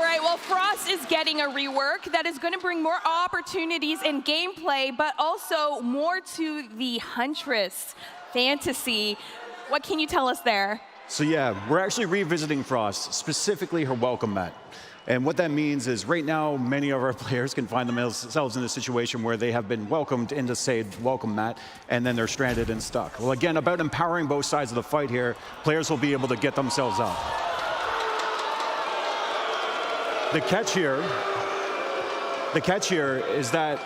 right, well, Frost is getting a rework that is going to bring more opportunities in gameplay, but also more to the Huntress fantasy. What can you tell us there? So yeah, we're actually revisiting Frost, specifically her welcome mat. And what that means is right now, many of our players can find themselves in a situation where they have been welcomed into Sage welcome mat, and then they're stranded and stuck. Well, again, about empowering both sides of the fight here, players will be able to get themselves up. The catch here is that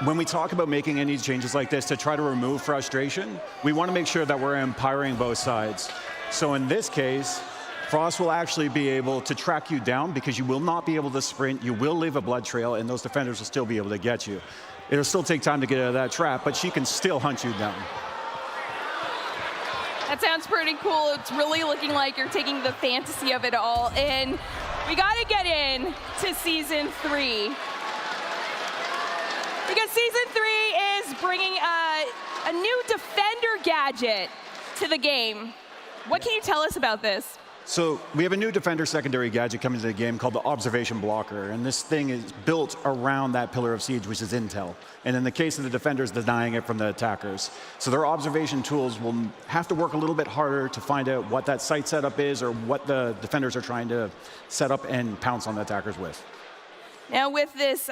when we talk about making any changes like this to try to remove frustration, we want to make sure that we're empowering both sides. So in this case, Frost will actually be able to track you down because you will not be able to sprint, you will leave a blood trail, and those defenders will still be able to get you. It'll still take time to get out of that trap, but she can still hunt you down. That sounds pretty cool. It's really looking like you're taking the fantasy of it all, and we got to get in to Season 3. Because Season 3 is bringing a new defender gadget to the game. What can you tell us about this? So we have a new defender secondary gadget coming to the game called the Observation Blocker, and this thing is built around that pillar of siege, which is intel. And in the case of the defenders, denying it from the attackers. So their observation tools will have to work a little bit harder to find out what that site setup is or what the defenders are trying to set up and pounce on the attackers with. Now with this,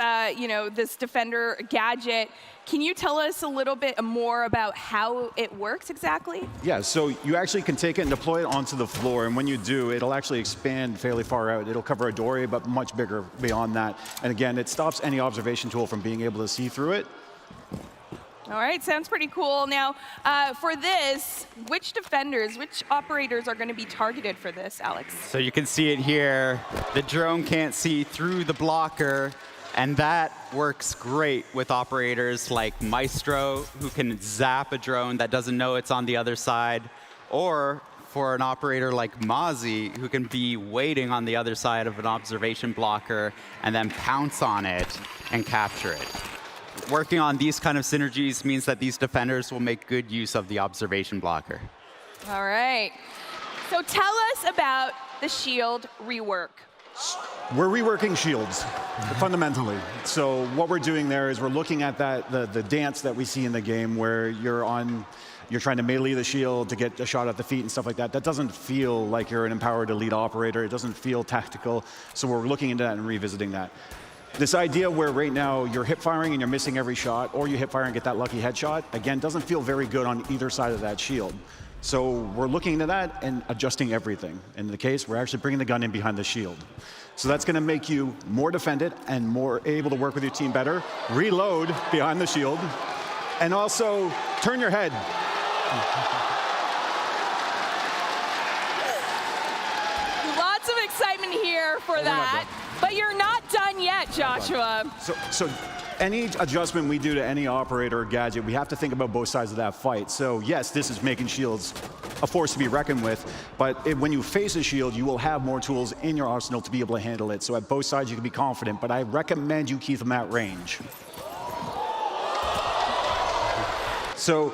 this defender gadget, can you tell us a little bit more about how it works exactly? Yeah, so you actually can take it and deploy it onto the floor, and when you do, it'll actually expand fairly far out. It'll cover a doorway, but much bigger beyond that. And again, it stops any observation tool from being able to see through it. All right, sounds pretty cool. Now, for this, which operators are going to be targeted for this, Alex? So you can see it here. The drone can't see through the blocker, and that works great with operators like Maestro, who can zap a drone that doesn't know it's on the other side, or for an operator like Mozzie, who can be waiting on the other side of an observation blocker and then pounce on it and capture it. Working on these kind of synergies means that these defenders will make good use of the observation blocker. All right. So tell us about the shield rework. We're reworking shields, fundamentally. So what we're doing there is we're looking at the dance that we see in the game where you're trying to melee the shield to get a shot at the feet and stuff like that. That doesn't feel like you're an empowered elite operator. It doesn't feel tactical. So we're looking into that and revisiting that. This idea where right now you're hip firing and you're missing every shot, or you hip fire and get that lucky headshot, again, doesn't feel very good on either side of that shield. So we're looking into that and adjusting everything. In the case, we're actually bringing the gun in behind the shield. So that's going to make you more defended and more able to work with your team better, reload behind the shield, and also turn your head. Lots of excitement here for that. But you're not done yet, Joshua. So any adjustment we do to any operator or gadget, we have to think about both sides of that fight. So yes, this is making shields a force to be reckoned with, but when you face a shield, you will have more tools in your arsenal to be able to handle it. So at both sides, you can be confident, but I recommend you keep them at range. So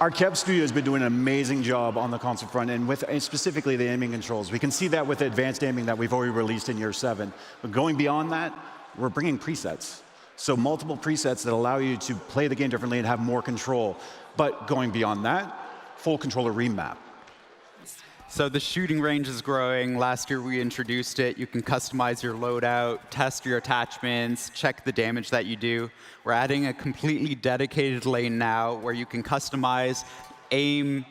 our Kev studio has been doing an amazing job on the console front and specifically the aiming controls. We can see that with the advanced aiming that we've already released in year 7. But going beyond that, we're bringing presets. So multiple presets that allow you to play the game differently and have more control. But going beyond that, full controller remap. So the shooting range is growing. Last year we introduced it. You can customize your loadout, test your attachments, check the damage that you do. We're adding a completely dedicated lane now where you can customize, aim,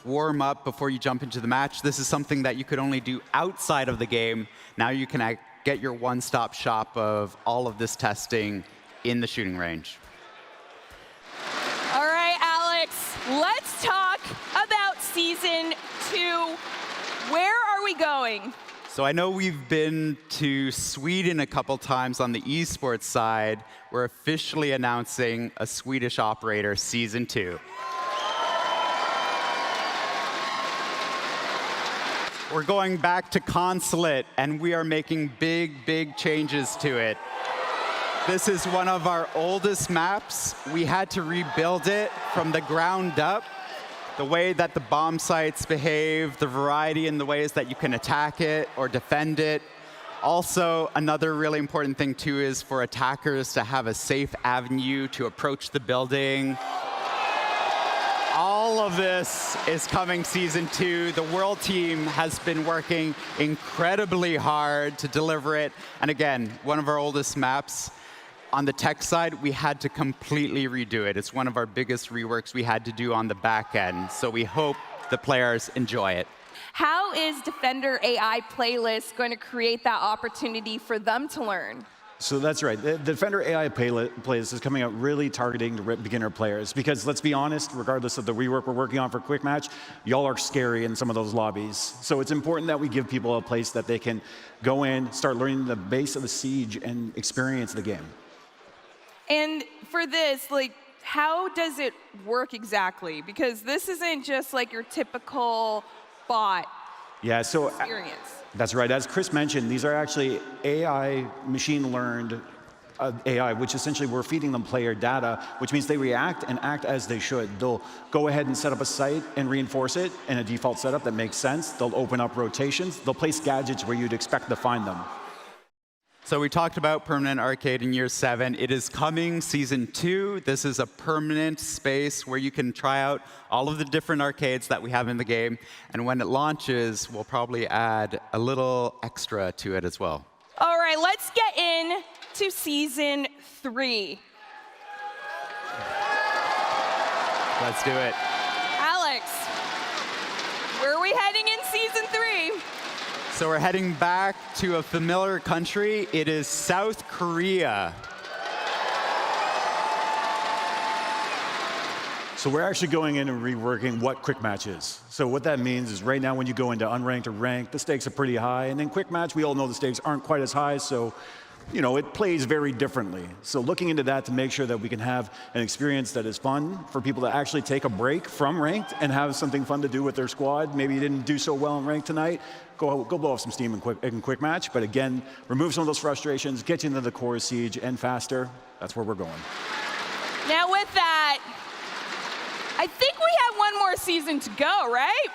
warm up before you jump into the match. This is something that you could only do outside of the game. Now you can get your one-stop shop of all of this testing in the shooting range. All right, Alex, let's talk about Season 2. Where are we going? So I know we've been to Sweden a couple times on the esports side. We're officially announcing a Swedish operator Season 2. We're going back to Consulate, and we are making big changes to it. This is one of our oldest maps. We had to rebuild it from the ground up. The way that the bomb sites behave, the variety in the ways that you can attack it or defend it. Also, another really important thing too is for attackers to have a safe avenue to approach the building. All of this is coming season 2. The World team has been working incredibly hard to deliver it. And again, one of our oldest maps. On the tech side, we had to completely redo it. It's one of our biggest reworks we had to do on the back end. So we hope the players enjoy it. How is Defender AI Playlist going to create that opportunity for them to learn? So that's right. The Defender AI Playlist is coming out really targeting to beginner players because let's be honest, regardless of the rework we're working on for Quick Match, y'all are scary in some of those lobbies. So it's important that we give people a place that they can go in, start learning the base of the Siege, and experience the game. And for this, like, how does it work exactly? Because this isn't just like your typical bot experience. That's right. As Chris mentioned, these are actually AI, machine-learned AI, which essentially we're feeding them player data, which means they react and act as they should. They'll go ahead and set up a site and reinforce it in a default setup that makes sense. They'll open up rotations. They'll place gadgets where you'd expect to find them. So we talked about Permanent Arcade in Year 7. It is coming season 2. This is a permanent space where you can try out all of the different arcades that we have in the game. And when it launches, we'll probably add a little extra to it as well. All right, let's get in to season 3. Let's do it. Alex, where are we heading in season 3? So we're heading back to a familiar country. It is South Korea. So we're actually going in and reworking what Quick Match is. So what that means is right now when you go into unranked or ranked, the stakes are pretty high. And in Quick Match, we all know the stakes aren't quite as high. So, you know, it plays very differently. So looking into that to make sure that we can have an experience that is fun for people to actually take a break from ranked and have something fun to do with their squad. Maybe you didn't do so well in ranked tonight. Go blow off some steam in quick Match. But again, remove some of those frustrations, get you into the core Siege and faster. That's where we're going. Now with that, I think we have one more season to go, right?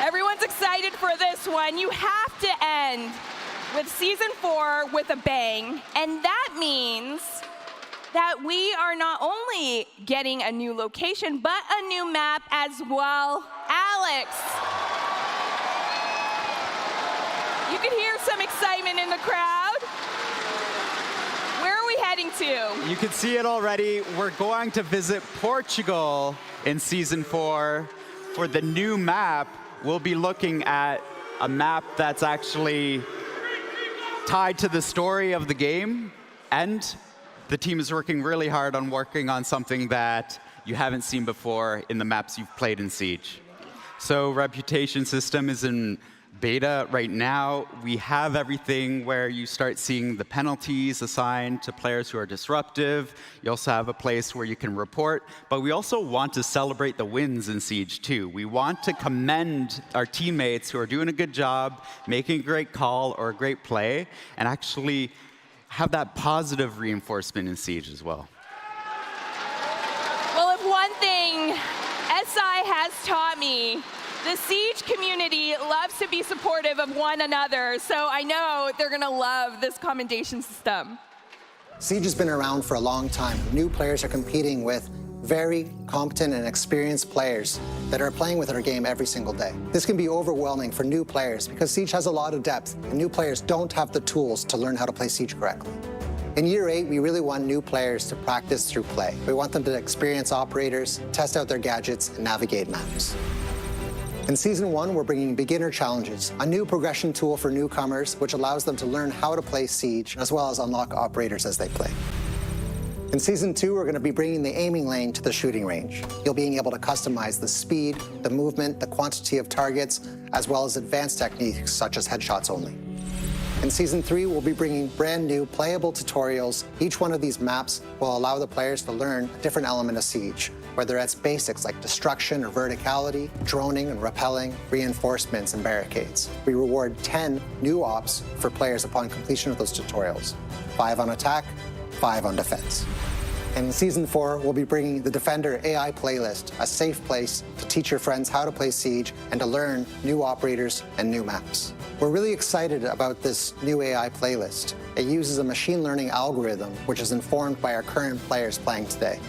Everyone's excited for this one. You have to end with season 4 with a bang. And that means that we are not only getting a new location, but a new map as well. Alex, you can hear some excitement in the crowd. Where are we heading to? You can see it already. We're going to visit Portugal in season 4. For the new map, we'll be looking at a map that's actually tied to the story of the game, and the team is working really hard on working on something that you haven't seen before in the maps you've played in Siege. So Reputation System is in beta right now. We have everything where you start seeing the penalties assigned to players who are disruptive. You also have a place where you can report. But we also want to celebrate the wins in Siege too. We want to commend our teammates who are doing a good job, making a great call or a great play, and actually have that positive reinforcement in Siege as well. Well, if one thing SI has taught me, the Siege community loves to be supportive of one another, so I know they're going to love this commendation system. Siege has been around for a long time. New players are competing with very competent and experienced players that are playing with our game every single day. This can be overwhelming for new players because Siege has a lot of depth, and new players don't have the tools to learn how to play Siege correctly. In Year 8, we really want new players to practice through play. We want them to experience operators, test out their gadgets, and navigate maps. In Season 1, we're bringing Beginner Challenges, a new progression tool for newcomers which allows them to learn how to play Siege, as well as unlock operators as they play. In Season 2, we're going to be bringing the aiming lane to the shooting range. You'll be able to customize the speed, the movement, the quantity of targets, as well as advanced techniques such as headshots only. In Season 3, we'll be bringing brand new playable tutorials. Each one of these maps will allow the players to learn a different element of Siege, whether it's basics like destruction or verticality, droning and rappelling, reinforcements and barricades. We reward 10 new ops for players upon completion of those tutorials, 5 on attack, 5 on defense. In Season 4, we'll be bringing the Defender AI playlist, a safe place to teach your friends how to play Siege and to learn new operators and new maps. We're really excited about this new AI playlist. It uses a machine learning algorithm which is informed by our current players playing today.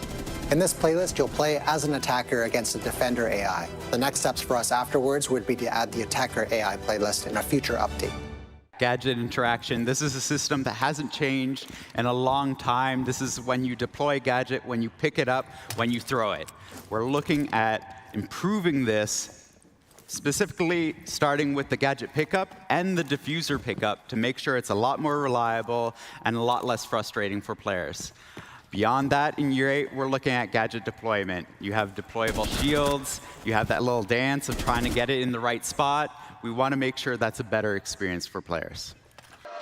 In this playlist, you'll play as an attacker against a Defender AI. The next steps for us afterwards would be to add the Attacker AI playlist in a future update. Gadget interaction. This is a system that hasn't changed in a long time. This is when you deploy a gadget, when you pick it up, when you throw it. We're looking at improving this, specifically starting with the gadget pickup and the diffuser pickup to make sure it's a lot more reliable and a lot less frustrating for players. Beyond that, in year 8, we're looking at gadget deployment. You have deployable shields. You have that little dance of trying to get it in the right spot. We want to make sure that's a better experience for players.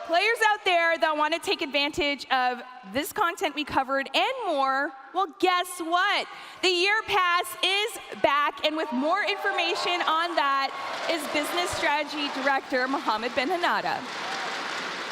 Players out there that want to take advantage of this content we covered and more, well, guess what? The Year Pass is back, and with more information on that is Business Strategy Director Mohammed Ben-Hanada.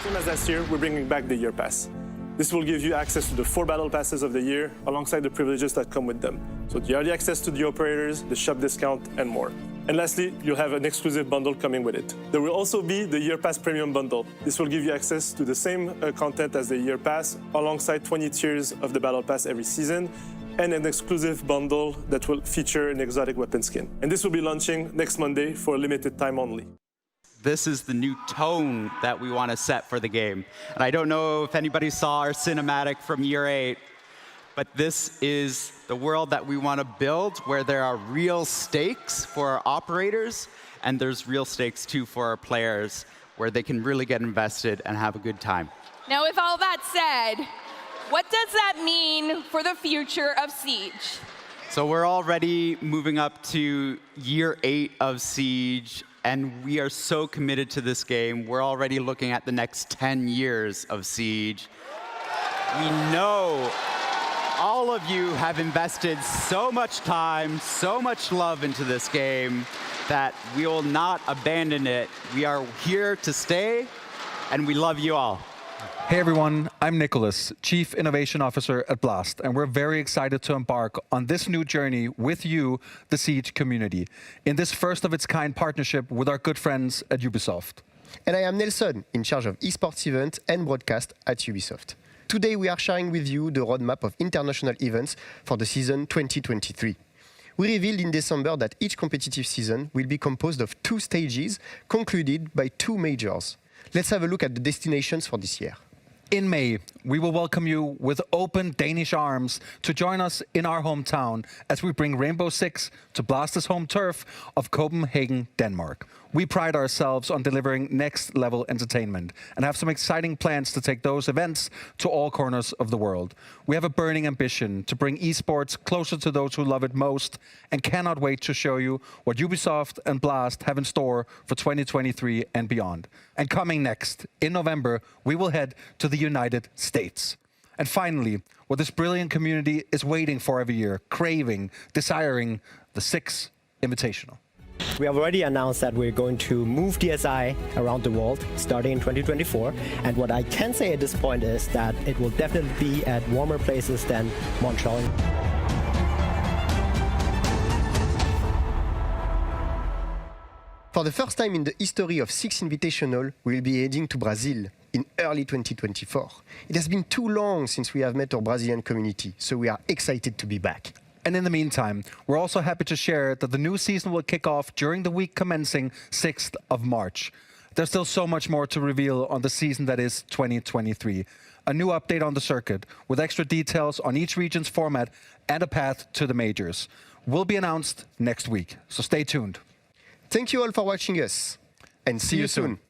Same as last year, we're bringing back the Year Pass. This will give you access to the 4 battle passes of the year alongside the privileges that come with them. So the early access to the operators, the shop discount, and more. And lastly, you'll have an exclusive bundle coming with it. There will also be the Year Pass Premium Bundle. This will give you access to the same content as the Year Pass alongside 20 tiers of the Battle Pass every season and an exclusive bundle that will feature an exotic weapon skin. And this will be launching next Monday for a limited time only. This is the new tone that we want to set for the game. And I don't know if anybody saw our cinematic from year 8, but this is the world that we want to build where there are real stakes for our operators, and there's real stakes too for our players where they can really get invested and have a good time. Now, with all that said, what does that mean for the future of Siege? So we're already moving up to year 8 of Siege, and we are so committed to this game. We're already looking at the next 10 years of Siege. We know all of you have invested so much time, so much love into this game that we will not abandon it. We are here to stay, and we love you all. Hey everyone, I'm Nicholas, Chief Innovation Officer at Blast, and we're very excited to embark on this new journey with you, the Siege community, in this first-of-its-kind partnership with our good friends at Ubisoft. And I am Nelson, in charge of esports event and broadcast at Ubisoft. Today we are sharing with you the roadmap of international events for the season 2023. We revealed in December that each competitive season will be composed of 2 stages, concluded by 2 majors. Let's have a look at the destinations for this year. In May, we will welcome you with open Danish arms to join us in our hometown as we bring Rainbow Six to Blast's home turf of Copenhagen, Denmark. We pride ourselves on delivering next-level entertainment and have some exciting plans to take those events to all corners of the world. We have a burning ambition to bring esports closer to those who love it most and cannot wait to show you what Ubisoft and Blast have in store for 2023 and beyond. And coming next, in November, we will head to the United States. And finally, what this brilliant community is waiting for every year, craving, desiring, the Six Invitational. We have already announced that we're going to move DSI around the world starting in 2024. And what I can say at this point is that it will definitely be at warmer places than Montreal. For the first time in the history of Six Invitational, we will be heading to Brazil in early 2024. It has been too long since we have met our Brazilian community, so we are excited to be back. And in the meantime, we're also happy to share that the new season will kick off during the week commencing 6th of March. There's still so much more to reveal on the season that is 2023. A new update on the circuit with extra details on each region's format and a path to the majors will be announced next week, so stay tuned. Thank you all for watching us, and see you soon.